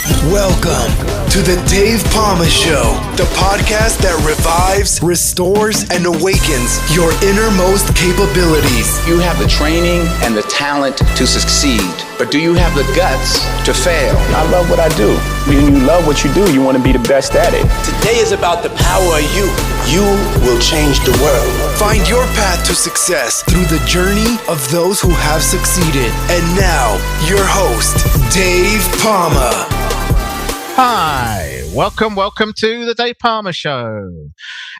Welcome to the Dave Palma Show, the podcast that revives, restores, and awakens your innermost capabilities. You have the training and the talent to succeed, but do you have the guts to fail? I love what I do. When you love what you do, you want to be the best at it. Today is about the power of you. You will change the world. Find your path to success through the journey of those who have succeeded. And now, your host, Dave Palma. Hi, welcome to the Dave Palma Show.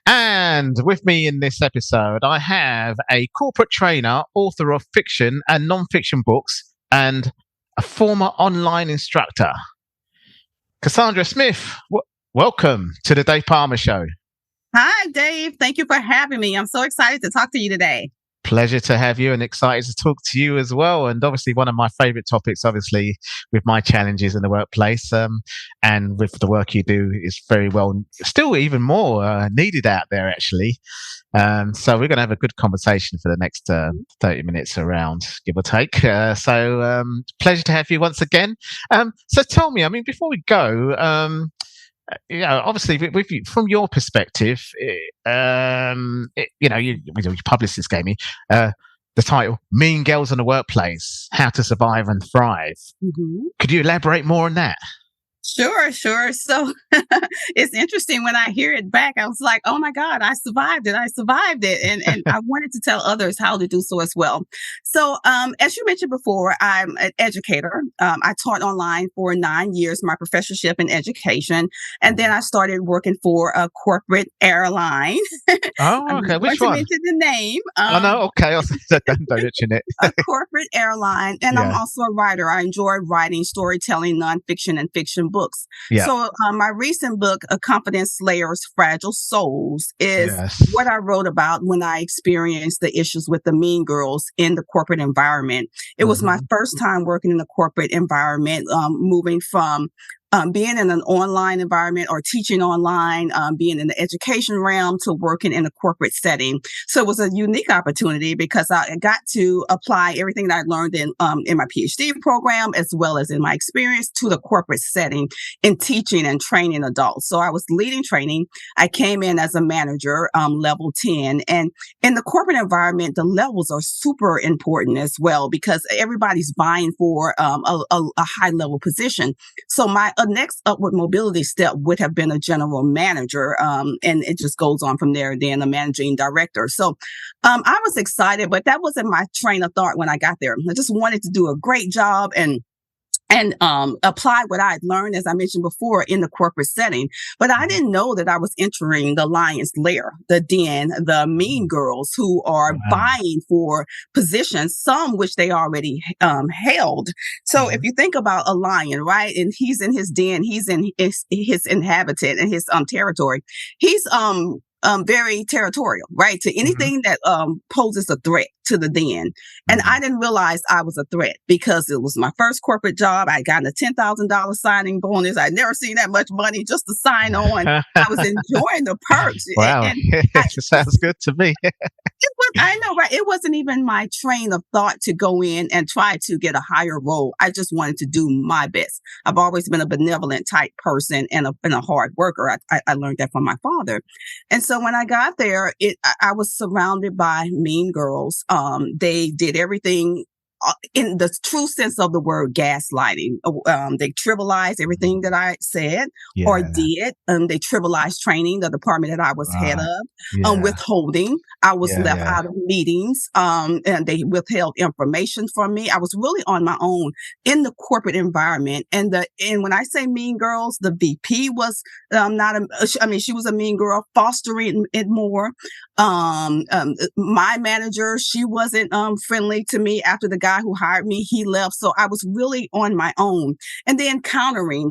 And with me in this episode, I have a corporate trainer, author of fiction and non-fiction books, and a former online instructor. Cassandra Smith, welcome to the Dave Palma Show. Hi, Dave. Thank you for having me. I'm so excited to talk to you today. Pleasure to have you and excited to talk to you as well. And obviously one of my favorite topics, obviously, with my challenges in the workplace and with the work you do is very well, still even more needed out there, actually. So we're going to have a good conversation for the next 30 minutes around, give or take. So pleasure to have you once again. So tell me, I mean, before we go, obviously, with you, from your perspective, your publicist gave me the title "Mean Girls in the Workplace: How to Survive and Thrive." Mm-hmm. Could you elaborate more on that? Sure. So it's interesting when I hear it back, I was like, oh my God, I survived it. And I wanted to tell others how to do so as well. So as you mentioned before, I'm an educator. I taught online for 9 years, my professorship in education. And then I started working for a corporate airline. Oh, okay. Which one? Mention the name. No, okay. Don't mention it. A corporate airline. And I'm also a writer. I enjoy writing, storytelling, nonfiction, and fiction books. Yeah. So my recent book, A Confidence Slayer's Fragile Souls, is what I wrote about when I experienced the issues with the mean girls in the corporate environment. It was my first time working in the corporate environment, moving from being in an online environment or teaching online, being in the education realm to working in a corporate setting. So it was a unique opportunity because I got to apply everything that I learned in my PhD program, as well as in my experience to the corporate setting in teaching and training adults. So I was leading training. I came in as a manager, level 10. And in the corporate environment, the levels are super important as well because everybody's vying for a high level position. So my next upward mobility step would have been a general manager, and it just goes on from there, then a managing director. So I was excited, but that wasn't my train of thought when I got there. I just wanted to do a great job and apply what I had learned, as I mentioned before, in the corporate setting. But I didn't know that I was entering the lion's lair, the den, the mean girls who are vying for positions, some which they already held. So if you think about a lion, right, and he's in his den, he's in his inhabitant and his territory. He's very territorial, right? To anything that poses a threat to the den. And I didn't realize I was a threat because it was my first corporate job. I got a $10,000 signing bonus. I'd never seen that much money just to sign on. I was enjoying the perks. Wow. It sounds good to me. I know, right? It wasn't even my train of thought to go in and try to get a higher role. I just wanted to do my best. I've always been a benevolent type person and a hard worker. I learned that from my father. And so when I got there, I was surrounded by mean girls. They did everything in the true sense of the word, gaslighting. They trivialized everything that I said or did. They trivialized training, the department that I was head of, withholding. I was left out of meetings, and they withheld information from me. I was really on my own in the corporate environment. And when I say mean girls, the VP was she was a mean girl, fostering it more. My manager, she wasn't friendly to me after the guy who hired me, he left. So I was really on my own. And then countering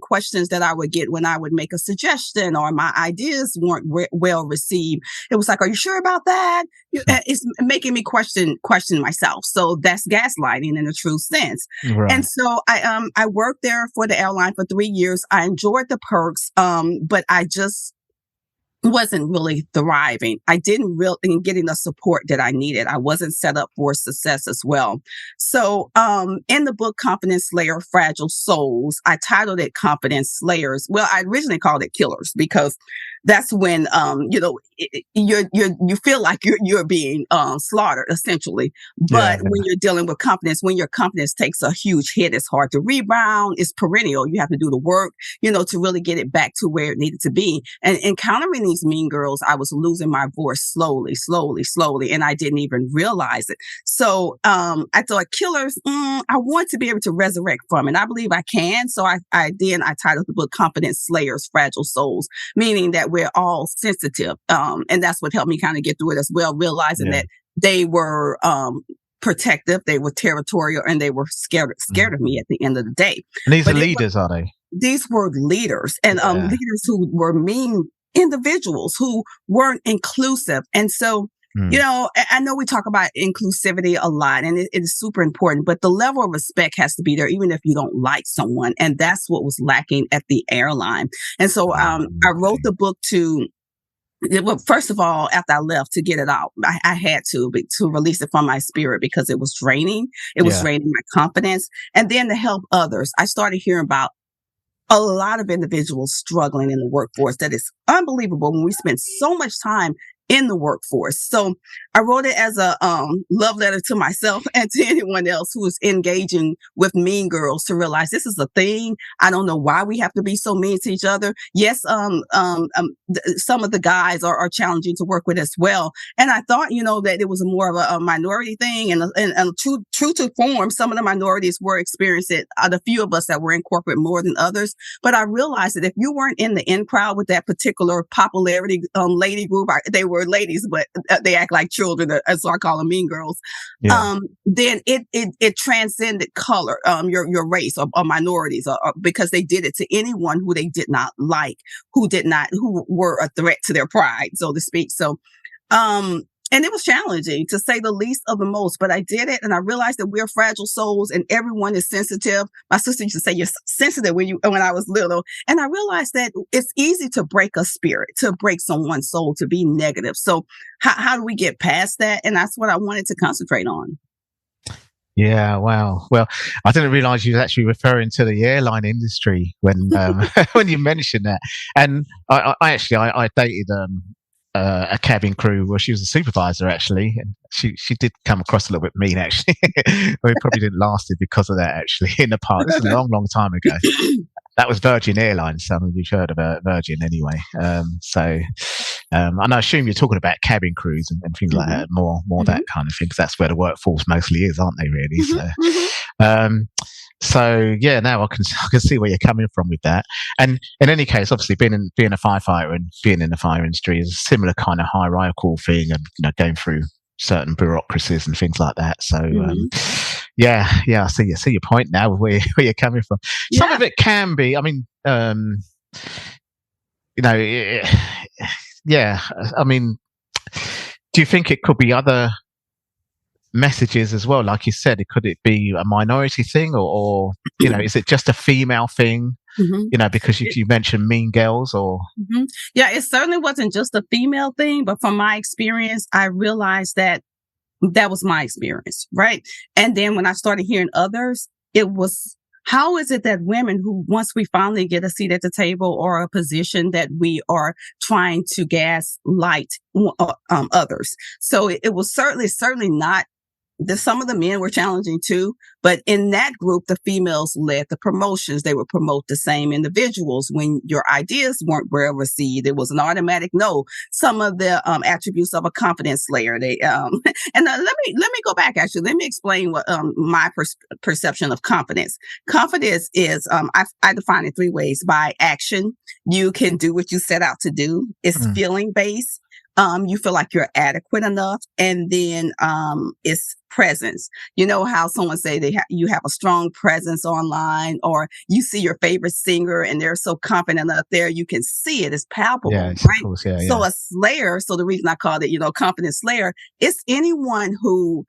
questions that I would get when I would make a suggestion or my ideas weren't well received. It was like, are you sure about that? It's making me question myself. So that's gaslighting in a true sense. Right. And so I worked there for the airline for 3 years. I enjoyed the perks, but I just wasn't really thriving. I didn't really getting the support that I needed. I wasn't set up for success as well. So, in the book Confidence Slayer, Fragile Souls, I titled it Confidence Slayers. Well, I originally called it Killers because that's when, you feel like you're being, slaughtered essentially. But when you're dealing with confidence, when your confidence takes a huge hit, it's hard to rebound. It's perennial. You have to do the work, to really get it back to where it needed to be. And encountering these mean girls, I was losing my voice slowly, and I didn't even realize it. So, I thought Killers, I want to be able to resurrect from it. I believe I can. So I titled the book Confidence Slayers, Fragile Souls, meaning that we're all sensitive. And that's what helped me kind of get through it as well, realizing that they were, protective, they were territorial, and they were scared of me at the end of the day. And these are leaders, are they? These were leaders, and leaders who were mean individuals who weren't inclusive. And so, I know we talk about inclusivity a lot, and it is super important, but the level of respect has to be there, even if you don't like someone. And that's what was lacking at the airline. And so, I wrote the book well, first of all, after I left, to get it out, I had to release it from my spirit because it was draining. It was draining my confidence. And then to help others, I started hearing about a lot of individuals struggling in the workforce. That is unbelievable when we spend so much time in the workforce. So I wrote it as a love letter to myself and to anyone else who is engaging with mean girls, to realize this is a thing. I don't know why we have to be so mean to each other. Yes, some of the guys are challenging to work with as well. And I thought, that it was more of a minority thing, and true to form, some of the minorities were experiencing it. The few of us that were in corporate more than others. But I realized that if you weren't in the in crowd with that particular popularity lady group, they were ladies, but they act like children, so I call them mean girls. Then it transcended color, your race or minorities, or because they did it to anyone who they did not like, who were a threat to their pride, so to speak. So, and it was challenging, to say the least of the most, but I did it. And I realized that we're fragile souls and everyone is sensitive. My sister used to say, you're sensitive when I was little. And I realized that it's easy to break a spirit, to break someone's soul, to be negative. So how do we get past that? And that's what I wanted to concentrate on. Yeah, wow. Well, I didn't realize you were actually referring to the airline industry when when you mentioned that. And I dated a cabin crew. Well, she was a supervisor actually, and she did come across a little bit mean actually. We probably didn't last it because of that actually in the past. This is a long time ago. That was Virgin Airlines. Some of you've heard about Virgin anyway. And I assume you're talking about cabin crews and things like that, more that kind of thing, because that's where the workforce mostly is, aren't they? Really. So yeah, now I can see where you're coming from with that. And in any case, obviously being a firefighter and being in the fire industry is a similar kind of hierarchical thing, and going through certain bureaucracies and things like that. So I see your point now with where you're coming from. Some of it can be, I mean, I mean, do you think it could be other messages as well? Like you said, could it be a minority thing, or is it just a female thing? Because you mentioned mean girls, or it certainly wasn't just a female thing, but from my experience, I realized that was my experience, right? And then when I started hearing others, it was, how is it that women who, once we finally get a seat at the table or a position, that we are trying to gaslight others? So it was certainly not. Some of the men were challenging too, but in that group, the females led the promotions. They would promote the same individuals. When your ideas weren't well received, it was an automatic no. Some of the attributes of a confidence slayer. They and let me go back. Actually, let me explain what my perception of confidence. Confidence is I define it three ways: by action, you can do what you set out to do. It's feeling based. You feel like you're adequate enough, and then it's presence. You know how someone say you have a strong presence online, or you see your favorite singer and they're so confident up there, you can see it. It's palpable, right? Of course, so a slayer. So the reason I called it, confidence slayer, it's anyone who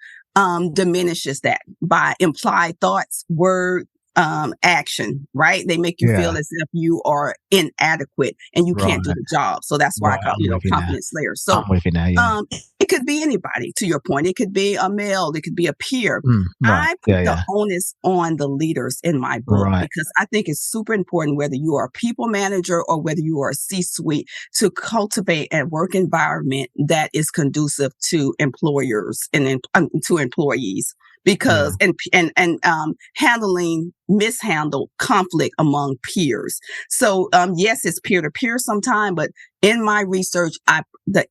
diminishes that by implied thoughts, word, action, right? They make you feel as if you are inadequate and you can't do the job. So that's why I call confident slayers. So I'm with you now, yeah. It could be anybody, to your point. It could be a male, it could be a peer. I put the onus on the leaders in my book because I think it's super important, whether you are a people manager or whether you are a C-suite, to cultivate a work environment that is conducive to employers and to employees. Because handling mishandled conflict among peers. So yes, it's peer to peer sometimes, but in my research, the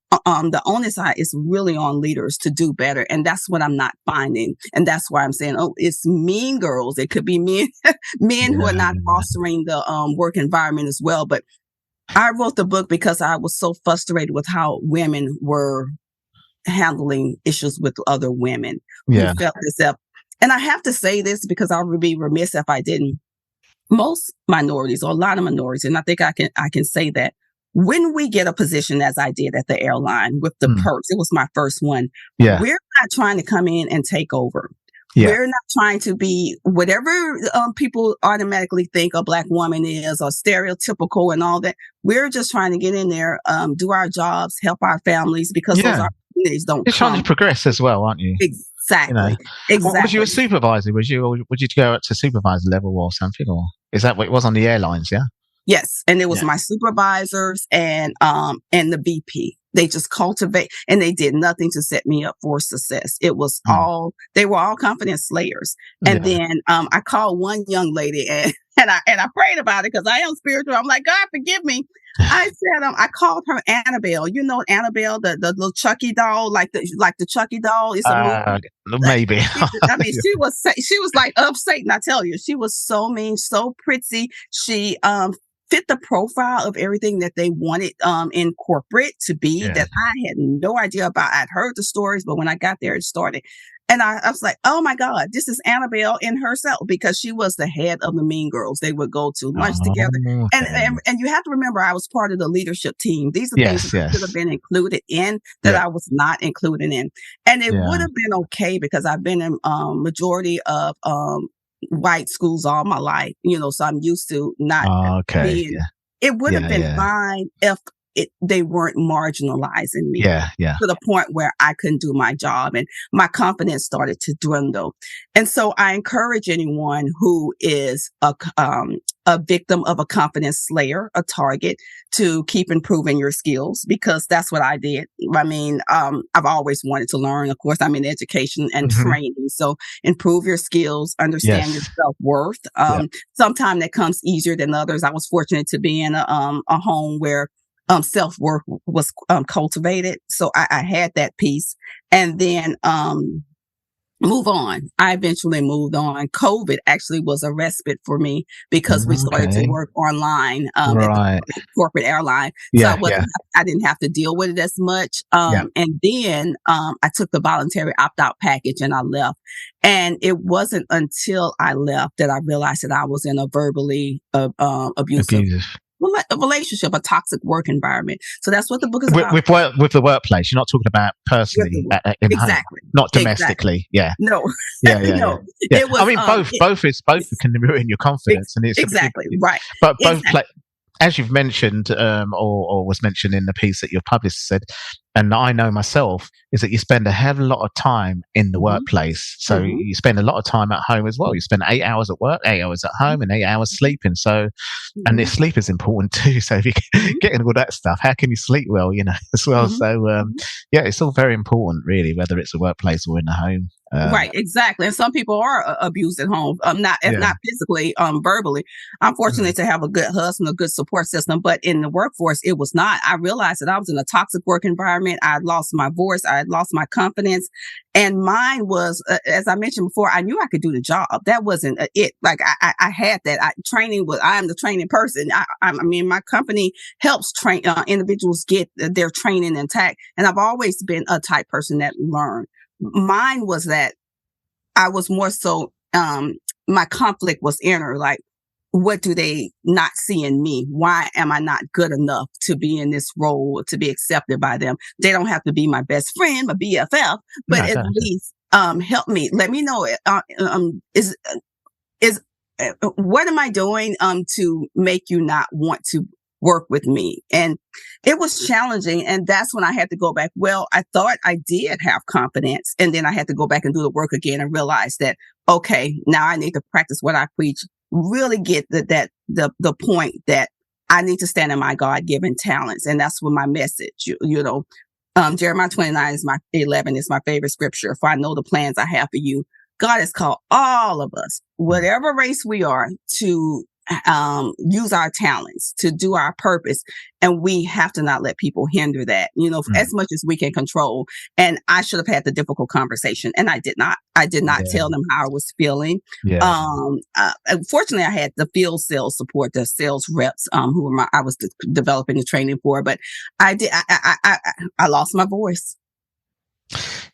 onus is really on leaders to do better, and that's what I'm not finding, and that's why I'm saying, it's mean girls. It could be men who are not fostering the work environment as well. But I wrote the book because I was so frustrated with how women were handling issues with other women who felt this up. And I have to say this because I would be remiss if I didn't. Most minorities, or a lot of minorities, and I think I can say that when we get a position, as I did at the airline with the perks, it was my first one. We're not trying to come in and take over. We're not trying to be whatever people automatically think a Black woman is, or stereotypical and all that. We're just trying to get in there, do our jobs, help our families, because those opportunities don't come. You're trying to progress as well, aren't you? Exactly. Exactly. Was you a supervisor? Would you go up to supervisor level or something? Or is that what it was on the airlines? Yeah. Yes. And it was my supervisors and the VP. They just cultivate, and they did nothing to set me up for success. It was they were all confident slayers. And then I called one young lady and I prayed about it because I am spiritual. I'm like, God, forgive me. I said, I called her Annabelle. You know Annabelle, the little Chucky doll, like the Chucky doll. It's a movie. Maybe. I mean, she was like of Satan. I tell you, she was so mean, so pretty. She fit the profile of everything that they wanted in corporate to be that I had no idea about. I'd heard the stories, but when I got there, it started. And I was like, oh my God, this is Annabelle in herself, because she was the head of the Mean Girls. They would go to lunch together. Okay. And you have to remember, I was part of the leadership team. These are things that should have been included in that I was not included in. And it would have been okay because I've been in majority of white schools all my life, so I'm used to not being, it would have been fine if they weren't marginalizing me to the point where I couldn't do my job and my confidence started to dwindle. And so I encourage anyone who is a victim of a confidence slayer, a target, to keep improving your skills, because that's what I did. I mean, I've always wanted to learn. Of course, I'm in education and training. So improve your skills, understand your self-worth. Sometimes that comes easier than others. I was fortunate to be in a home where self-worth was cultivated. So I had that piece. And then move on. I eventually moved on. COVID actually was a respite for me because we started to work online at the corporate airline. So I didn't have to deal with it as much. And then I took the voluntary opt-out package and I left. And it wasn't until I left that I realized that I was in a verbally abusive a relationship, a toxic work environment. So that's what the book is about. With the workplace, you're not talking about personally, exactly, home, not domestically. Exactly. No, no. It was, I mean, both can ruin your confidence, and it's exactly right. But both as you've mentioned, or was mentioned in the piece that your publisher said, and I know myself, is that you spend a hell of a lot of time in the workplace. So you spend a lot of time at home as well. You spend 8 hours at work, 8 hours at home, and 8 hours sleeping. So, and the sleep is important too. So if you're getting all that stuff, how can you sleep well, as well? So, it's all very important, really, whether it's a workplace or in the home. Right, exactly. And some people are abused at home, not physically, verbally. I'm fortunate to have a good husband, a good support system, but in the workforce, it was not. I realized that I was in a toxic work environment. I had lost my voice. I had lost my confidence. And mine was, as I mentioned before, I knew I could do the job. That wasn't it. Like I had that. I am the training person. I mean, my company helps train individuals get their training intact. And I've always been a type person that learned. Mine was that I was more so, my conflict was inner, like, what do they not see in me? Why am I not good enough to be in this role, to be accepted by them? They don't have to be my best friend, my BFF, but at least help me. Let me know, is what am I doing to make you not want to work with me? And it was challenging. And that's when I had to go back. Well, I thought I did have confidence. And then I had to go back and do the work again and realize that, okay, now I need to practice what I preach, really get the point that I need to stand in my God-given talents. And that's what my message, Jeremiah 29:11 is my favorite scripture. For I know the plans I have for you. God has called all of us, whatever race we are, to use our talents, to do our purpose. And we have to not let people hinder that, as much as we can control. And I should have had the difficult conversation. And I did not. I did not tell them how I was feeling. Yeah. Fortunately, I had the field sales support, the sales reps, who I was developing the training for. But I lost my voice.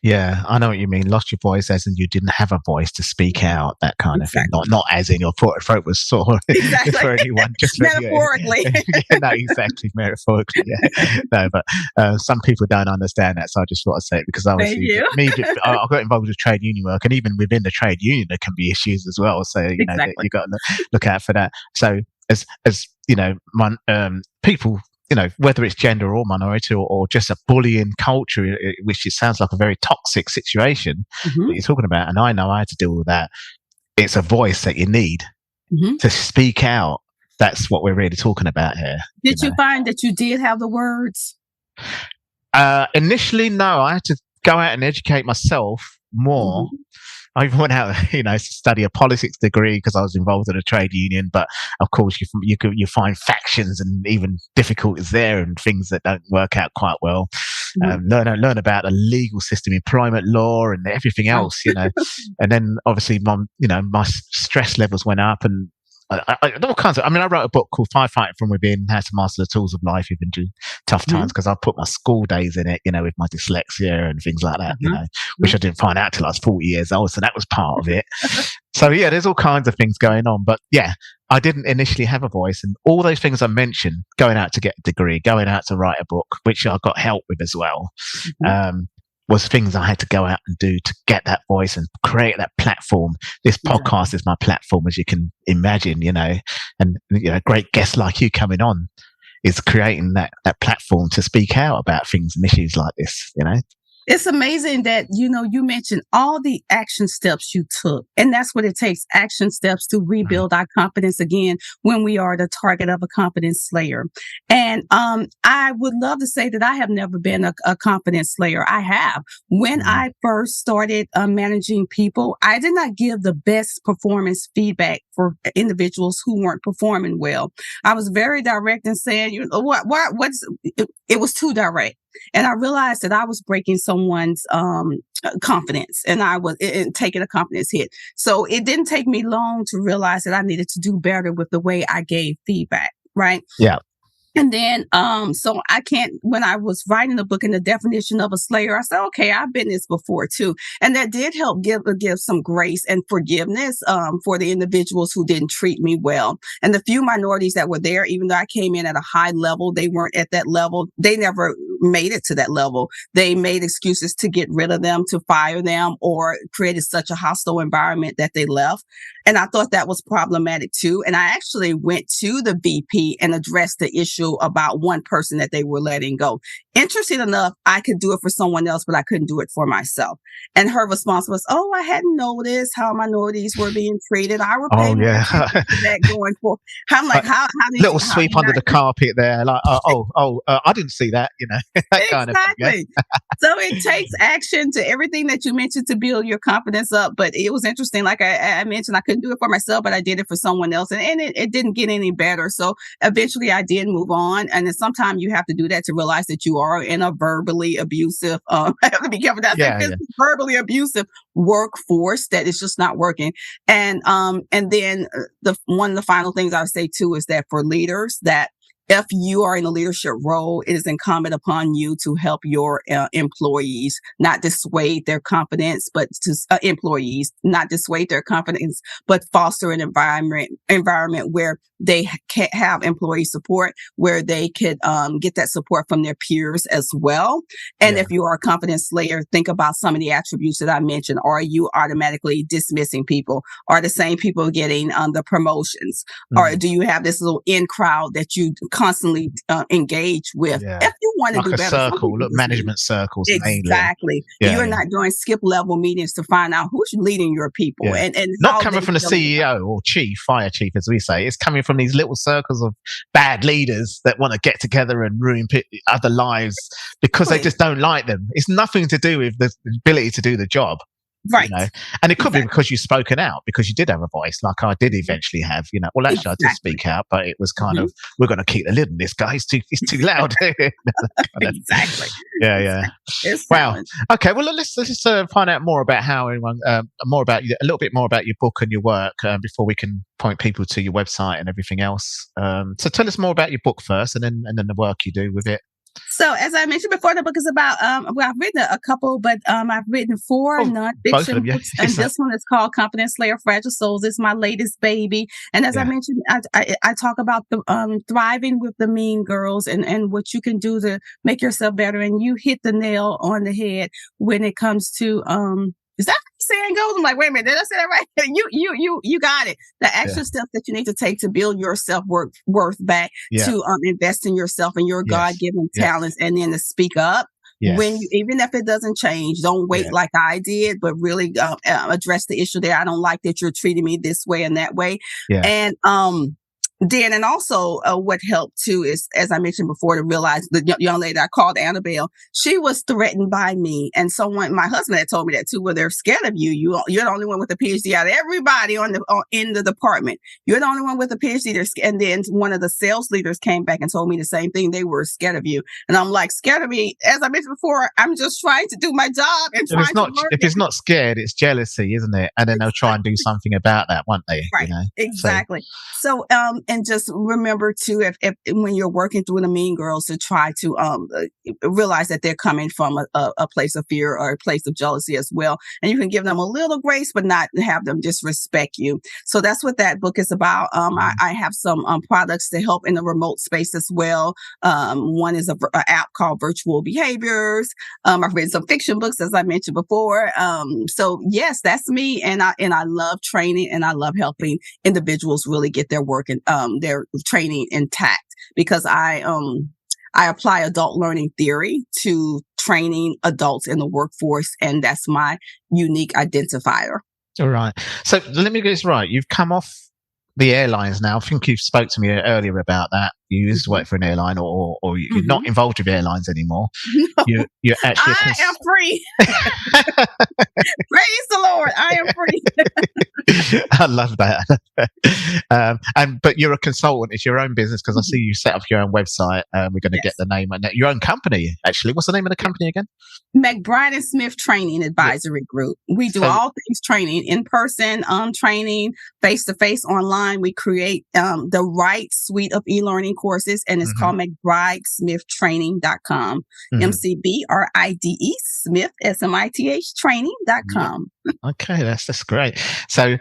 Yeah, I know what you mean. Lost your voice as in you didn't have a voice to speak out, that kind of thing. Not as in your throat was sore for anyone. Just metaphorically. No, exactly, metaphorically. Yeah. No, but some people don't understand that, so I just thought I'd say it because obviously I got involved with trade union work, and even within the trade union there can be issues as well. So you got to look out for that. So as people. Whether it's gender or minority or just a bullying culture, which it sounds like a very toxic situation that you're talking about. And I know I had to deal with that. It's a voice that you need to speak out. That's what we're really talking about here. Did you find that you did have the words? Initially, no. I had to go out and educate myself more. I even went out, to study a politics degree because I was involved in a trade union. But of course, you find factions and even difficulties there and things that don't work out quite well. Learn about the legal system, employment law, and everything else. And then obviously, my stress levels went up and. All kinds of. I wrote a book called Firefighting from Within: How to Master the Tools of Life Even During Tough Times, because I put my school days in it, with my dyslexia and things like that, which I didn't find out till I was 40 years old. So that was part of it. So yeah, there's all kinds of things going on. But yeah, I didn't initially have a voice, and all those things I mentioned, going out to get a degree, going out to write a book, which I got help with as well. Was things I had to go out and do to get that voice and create that platform. This podcast is my platform, as you can imagine, and great guests like you coming on is creating that platform to speak out about things and issues like this, It's amazing that, you mentioned all the action steps you took. And that's what it takes, action steps to rebuild our confidence again when we are the target of a confidence slayer. And I would love to say that I have never been a confidence slayer. I have. When I first started managing people, I did not give the best performance feedback for individuals who weren't performing well. I was very direct in saying, it was too direct. And I realized that I was breaking someone's confidence, and I was taking a confidence hit. So it didn't take me long to realize that I needed to do better with the way I gave feedback. Right. Yeah. And then, when I was writing the book and the definition of a slayer, I said, okay, I've been this before too. And that did help give some grace and forgiveness, for the individuals who didn't treat me well. And the few minorities that were there, even though I came in at a high level, they weren't at that level. They never made it to that level. They made excuses to get rid of them, to fire them, or created such a hostile environment that they left. And I thought that was problematic too. And I actually went to the VP and addressed the issue about one person that they were letting go. Interesting enough, I could do it for someone else, but I couldn't do it for myself. And her response was, I hadn't noticed how minorities were being treated. I would pay that going for. I'm like, how did little sweep under the carpet there. Like, I didn't see that, that kind of thing. Yeah? So it takes action to everything that you mentioned to build your confidence up. But it was interesting. Like I mentioned, I couldn't do it for myself, but I did it for someone else. And it didn't get any better. So eventually I did move on. And then sometimes you have to do that to realize that you are in a verbally abusive, I have to be careful that verbally abusive workforce that is just not working. And then one of the final things I would say too is that for leaders, that if you are in a leadership role, it is incumbent upon you to help your employees not dissuade their confidence, but to employees not dissuade their confidence, but foster an environment where they can have employee support, where they could get that support from their peers as well. And if you are a confidence slayer, think about some of the attributes that I mentioned. Are you automatically dismissing people? Are the same people getting the promotions? Or do you have this little in crowd that you constantly engage with? If you want to like do a better, circle, look, management circles. Exactly. You're not doing skip level meetings to find out who's leading your people and not coming from the CEO or fire chief, as we say. It's coming from these little circles of bad leaders that want to get together and ruin other lives because they just don't like them. It's nothing to do with the ability to do the job. Right. You know? And it could be because you've spoken out, because you did have a voice, like I did eventually have, well, actually I did speak out, but it was kind of, we're going to keep the lid on this guy. He's too loud. Exactly. Yeah. Wow. Okay. Well, let's find out more about how anyone, a little bit more about your book and your work before we can point people to your website and everything else. So tell us more about your book first, and then the work you do with it. So, as I mentioned before, the book is about, I've written a couple, but I've written 4 nonfiction books, and this one is called Confidence Slayer, Fragile Souls. It's my latest baby. And as I mentioned, I talk about the thriving with the mean girls and what you can do to make yourself better. And you hit the nail on the head when it comes to, is that how saying goes? I'm like, wait a minute, did I say that right? You got it. The extra steps that you need to take to build your self-worth back, to invest in yourself and your God-given talents, and then to speak up. When even if it doesn't change, don't wait like I did, but really address the issue there. I don't like that you're treating me this way and that way. And then, and also what helped too is, as I mentioned before, to realize the young lady I called Annabelle, she was threatened by me. And someone, my husband had told me that too, where they're scared of you. You're the only one with a PhD out of everybody in the department. You're the only one with a PhD. And then one of the sales leaders came back and told me the same thing. They were scared of you. And I'm like, scared of me? As I mentioned before, I'm just trying to do my job and trying to learn. If it's not scared, it's jealousy, isn't it? And then they'll try and do something about that, won't they? Right. Exactly. So and just remember too, if when you're working through the mean girls, to try to realize that they're coming from a place of fear or a place of jealousy as well, and you can give them a little grace, but not have them disrespect you. So that's what that book is about. I have some products to help in the remote space as well. One is an app called Virtual Behaviors. I've written some fiction books, as I mentioned before. So yes, that's me, and I love training, and I love helping individuals really get their work and their training intact, because I apply adult learning theory to training adults in the workforce, and that's my unique identifier. All right. So let me get this right. You've come off the airlines now. I think you spoke to me earlier about that. You used to work for an airline, or you're not involved with airlines anymore. No. You're actually I am free. Praise the Lord. I am free. I love that. But you're a consultant. It's your own business, because I see you set up your own website. We're going to get the name and your own company. Actually, what's the name of the company again? McBride and Smith Training Advisory Group. We do all things training, in person, training, face to face, online. We create the right suite of e-learning courses, and it's called McBrideSmithTraining.com. McBride Smith SMITH Training.com. Okay, that's great. So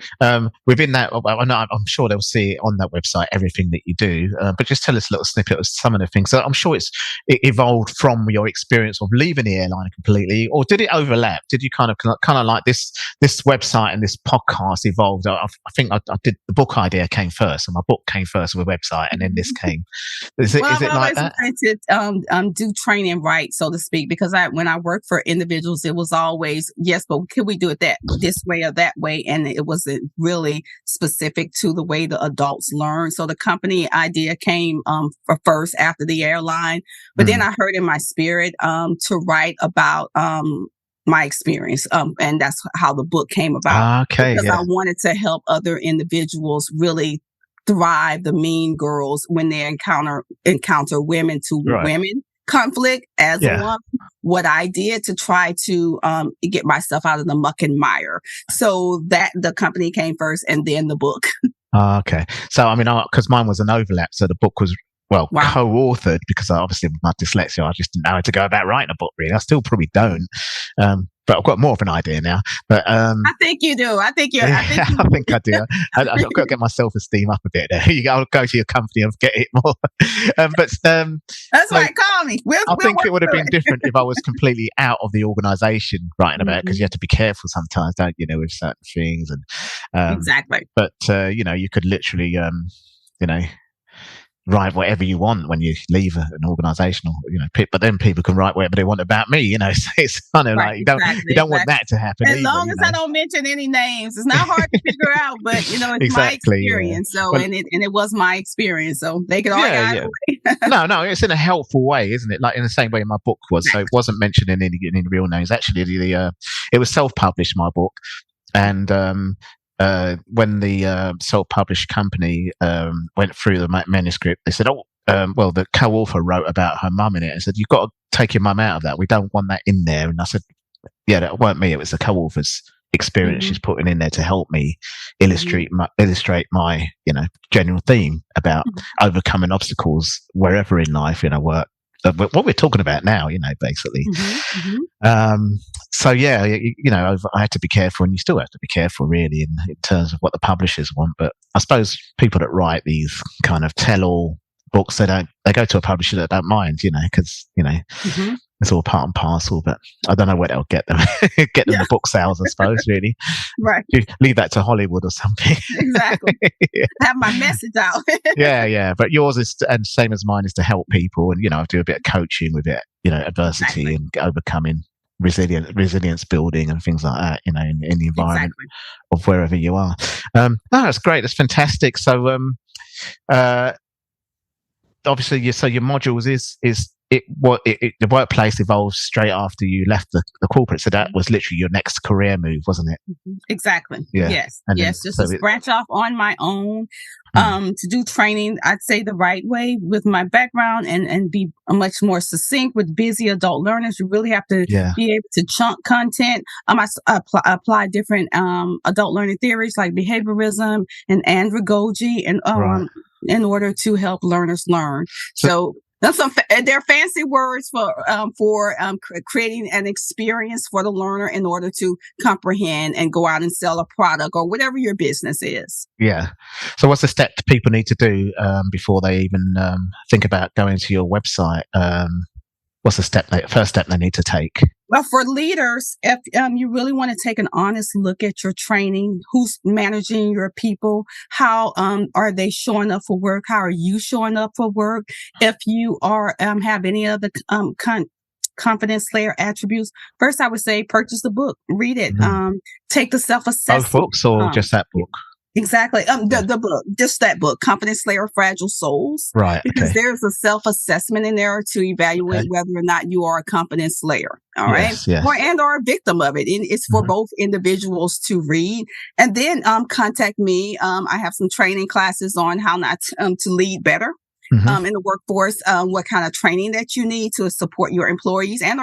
within that, I'm sure they'll see on that website everything that you do. But just tell us a little snippet of some of the things. So I'm sure it evolved from your experience of leaving the airline completely, or did it overlap? Did you kind of like this website and this podcast evolved? I think I did, the book idea came first, and my book came first with a website, and then this came. Is it like that? To do training right, so to speak, because when I worked for individuals, it was always, yes, but could we do it this way or that way? And it wasn't really specific to the way the adults learn. So the company idea came first after the airline, but then I heard in my spirit to write about my experience, and that's how the book came about. Because I wanted to help other individuals really thrive the mean girls when they encounter women to women conflict as a woman, what I did to try to get myself out of the muck and mire. So that the company came first, and then the book. Okay. So, I mean, because mine was an overlap. So the book was co-authored, because obviously with my dyslexia, I just didn't know how to go about writing a book, really. I still probably don't. But I've got more of an idea now. But I think you do. I think you. I think I do. I've got to get my self-esteem up a bit there. I'll go to your company and get it more. That's right. Call me. I think it would have been different if I was completely out of the organisation writing about it, because you have to be careful sometimes, don't you, with certain things. And exactly. But you could literally, write whatever you want when you leave an organisation, or but then people can write whatever they want about me. So it's kind of like you don't want that to happen. As long as I don't mention any names, it's not hard to figure out. But it's my experience. So and it was my experience. So they could all No, it's in a helpful way, isn't it? Like in the same way my book was. So it wasn't mentioned in any real names. Actually, it was self-published, my book, and when the self-published company went through the manuscript, they said, the co-author wrote about her mum in it, and said, you've got to take your mum out of that. We don't want that in there. And I said, yeah, that weren't me. It was the co-author's experience she's putting in there to help me illustrate my general theme about overcoming obstacles wherever in life, work. What we're talking about now, basically. So yeah, I had to be careful, and you still have to be careful, really, in terms of what the publishers want. But I suppose people that write these kind of tell-all books, they go to a publisher that don't mind, because it's all part and parcel. But I don't know where they'll get them, the book sales, I suppose, really. Right. You leave that to Hollywood or something. Exactly. Have my message out. Yeah. But yours is, and same as mine, is to help people, and I do a bit of coaching with it, adversity and overcoming resilience building and things like that, in the environment of wherever you are. No, that's great. That's fantastic. So, obviously, your modules is the workplace evolved straight after you left the corporate. So that was literally your next career move, wasn't it? Exactly. Yeah. Yes. Just to branch off on my own, to do training, I'd say the right way with my background and be much more succinct with busy adult learners. You really have to be able to chunk content. I apply different adult learning theories like behaviorism and andragogy and in order to help learners learn. So they're fancy words for creating an experience for the learner in order to comprehend and go out and sell a product or whatever your business is. Yeah. So what's the step people need to do before they even think about going to your website? What's the first step they need to take? Well, for leaders, if you really want to take an honest look at your training, who's managing your people, how are they showing up for work? How are you showing up for work? If you are have any other confidence layer attributes, first I would say purchase the book, read it, take the self-assessment. Both books or just that book? Exactly. The book, just that book, Confidence Slayer, Fragile Souls. Right. Because there's a self-assessment in there to evaluate whether or not you are a confidence slayer. All right. Yes. Or a victim of it. And it's for both individuals to read. And then contact me. I have some training classes on how not to lead better. In the workforce, what kind of training that you need to support your employees and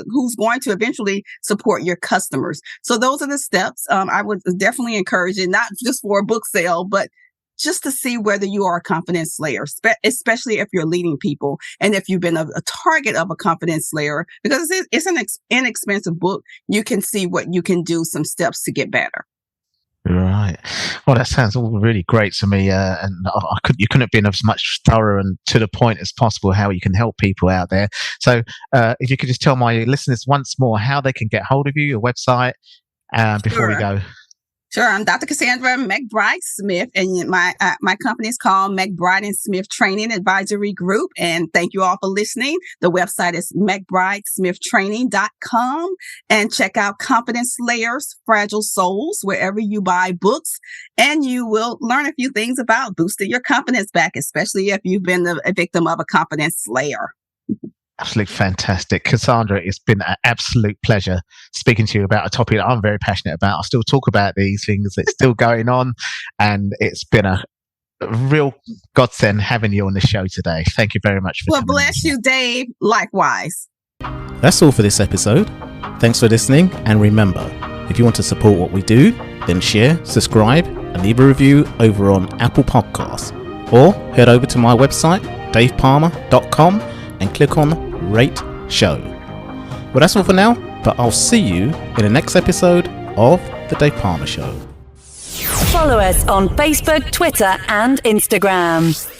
who's going to eventually support your customers. So those are the steps. I would definitely encourage it, not just for a book sale, but just to see whether you are a confidence slayer, especially if you're leading people and if you've been a target of a confidence slayer, because it's an inexpensive book. You can see what you can do, some steps to get better. Right. Well, that sounds all really great to me, and you couldn't have been as much thorough and to the point as possible how you can help people out there. So, if you could just tell my listeners once more how they can get hold of you, your website, before we go. Sure. I'm Dr. Cassandra McBride Smith, and my company is called McBride and Smith Training Advisory Group. And thank you all for listening. The website is McBrideSmithTraining.com, and check out Confidence Layers, Fragile Souls, wherever you buy books, and you will learn a few things about boosting your confidence back, especially if you've been a victim of a confidence slayer. Absolutely fantastic. Cassandra, it's been an absolute pleasure speaking to you about a topic that I'm very passionate about. I still talk about these things. It's still going on, and it's been a real godsend having you on the show today. Thank you very much for coming. Well, bless you, Dave. Likewise. That's all for this episode. Thanks for listening, and remember, if you want to support what we do, then share, subscribe, and leave a review over on Apple Podcasts, or head over to my website, davepalmer.com and click on Rate Show. Well, that's all for now, but I'll see you in the next episode of The Dave Palmer Show. Follow us on Facebook, Twitter, and Instagram.